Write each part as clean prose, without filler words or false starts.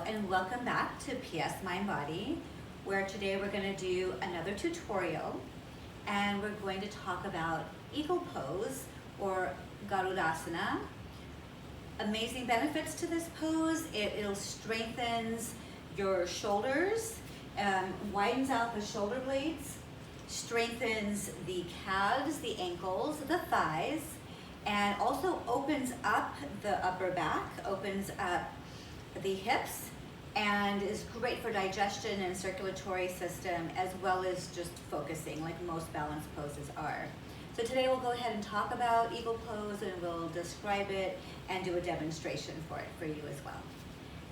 and welcome back to PS Mind Body, where today we're going to do another tutorial and we're going to talk about eagle pose or garudasana. Amazing benefits to this pose. It strengthens your shoulders, widens out the shoulder blades, strengthens the calves, the ankles, the thighs, and also opens up the upper back, opens up the hips, and is great for digestion and circulatory system, as well as just focusing like most balance poses are. So today we'll go ahead and talk about eagle pose, and we'll describe it and do a demonstration for it for you as well.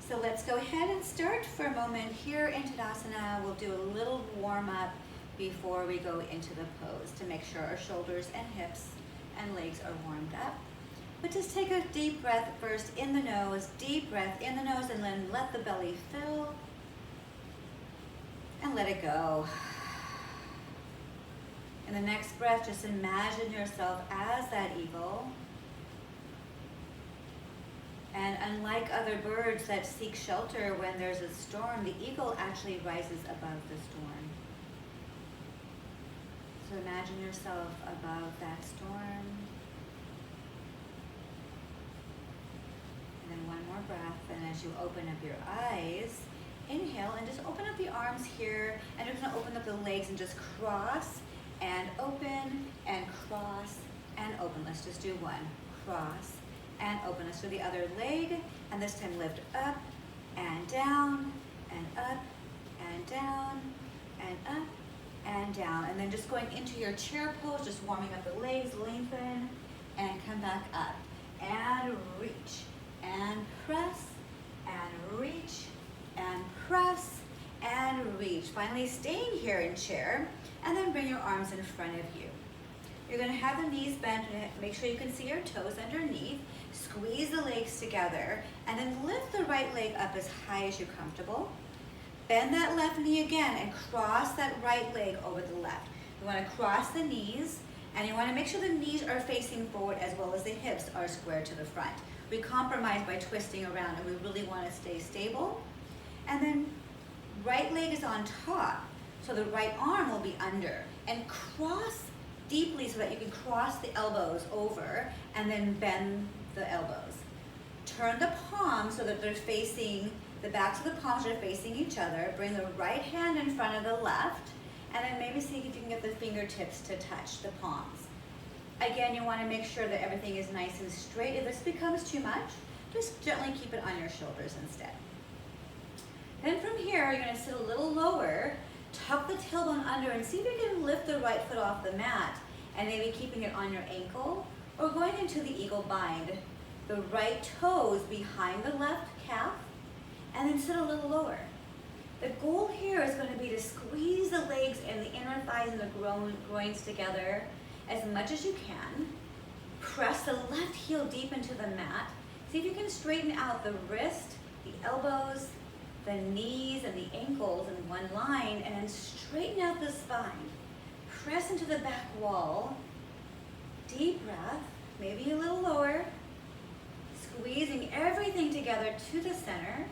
So let's go ahead and start for a moment here in Tadasana. We'll do a little warm up before we go into the pose to make sure our shoulders and hips and legs are warmed up. But just take a deep breath first in the nose, deep breath in the nose, and then let the belly fill and let it go. In the next breath, just imagine yourself as that eagle. And unlike other birds that seek shelter when there's a storm, the eagle actually rises above the storm. So imagine yourself above that storm. And then one more breath, and as you open up your eyes, inhale and just open up the arms here, and you're gonna open up the legs and just cross and open and cross and open. Let's just do one. Cross and open. Let's do the other leg, and this time lift up and down and up and down and up and down. And then just going into your chair pose, just warming up the legs, lengthen and come back up and reach and press and reach and press and reach. Finally staying here in chair, and then bring your arms in front of you. You're going to have the knees bent. Make sure you can see your toes underneath. Squeeze the legs together, and then lift the right leg up as high as you're comfortable. Bend that left knee again and cross that right leg over the left. You want to cross the knees, and you want to make sure the knees are facing forward as well as the hips are square to the front. We compromise by twisting around, and we really want to stay stable. And then right leg is on top, so the right arm will be under, and cross deeply so that you can cross the elbows over and then bend the elbows. Turn the palms so that they're facing, the backs of the palms are facing each other. Bring the right hand in front of the left, and then maybe see if you can get the fingertips to touch the palms. Again, you want to make sure that everything is nice and straight. If this becomes too much, just gently keep it on your shoulders instead. Then from here, you're going to sit a little lower, tuck the tailbone under, and see if you can lift the right foot off the mat, and maybe keeping it on your ankle, or going into the eagle bind. The right toes behind the left calf, and then sit a little lower. The goal here is going to be to squeeze the legs and the inner thighs and the groins together as much as you can. Press the left heel deep into the mat. See if you can straighten out the wrist, the elbows, the knees, and the ankles in one line, and then straighten out the spine. Press into the back wall. Deep breath, maybe a little lower. Squeezing everything together to the center.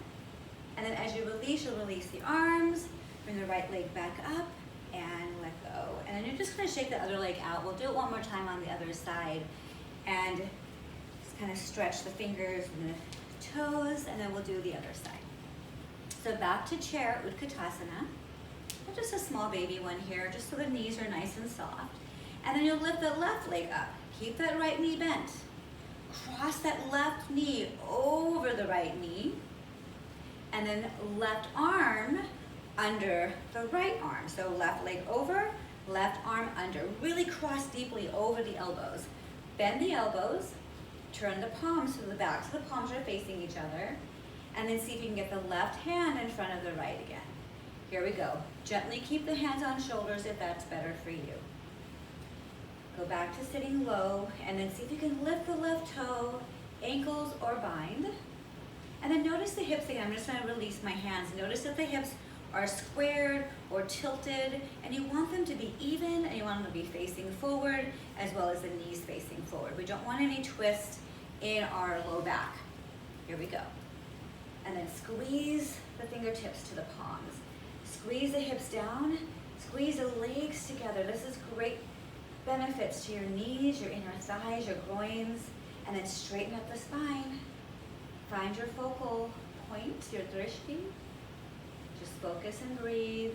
And then as you release, you'll release the arms. Bring the right leg back up and let go. And then you're just gonna shake the other leg out. We'll do it one more time on the other side. And just kind of stretch the fingers and the toes, and then we'll do the other side. So back to chair, Utkatasana. Just a small baby one here, just so the knees are nice and soft. And then you'll lift the left leg up. Keep that right knee bent. Cross that left knee over the right knee. And then left arm under the right arm. So left leg over, left arm under. Really cross deeply over the elbows. Bend the elbows. Turn the palms to the back so the palms are facing each other. And then see if you can get the left hand in front of the right again. Here we go. Gently keep the hands on shoulders if that's better for you. Go back to sitting low, and then see if you can lift the left toe, ankles, or bind. And then notice the hips again. I'm just going to release my hands. Notice that the hips are squared or tilted, and you want them to be even, and you want them to be facing forward, as well as the knees facing forward. We don't want any twist in our low back. Here we go. And then squeeze the fingertips to the palms. Squeeze the hips down, squeeze the legs together. This is great benefits to your knees, your inner thighs, your groins, and then straighten up the spine. Find your focal point, your drishti. Just focus and breathe.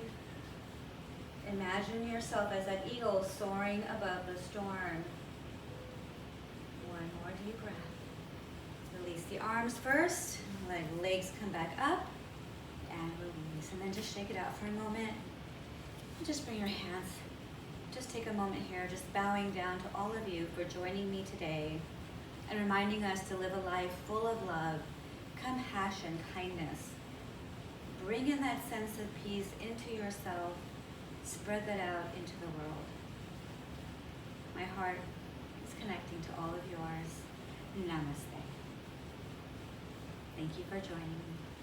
Imagine yourself as that eagle soaring above the storm. One more deep breath. Release the arms first. Let legs come back up and release. And then just shake it out for a moment. And just bring your hands. Just take a moment here, just bowing down to all of you for joining me today and reminding us to live a life full of love, compassion, kindness. Bring in that sense of peace into yourself. Spread that out into the world. My heart is connecting to all of yours. Namaste. Thank you for joining me.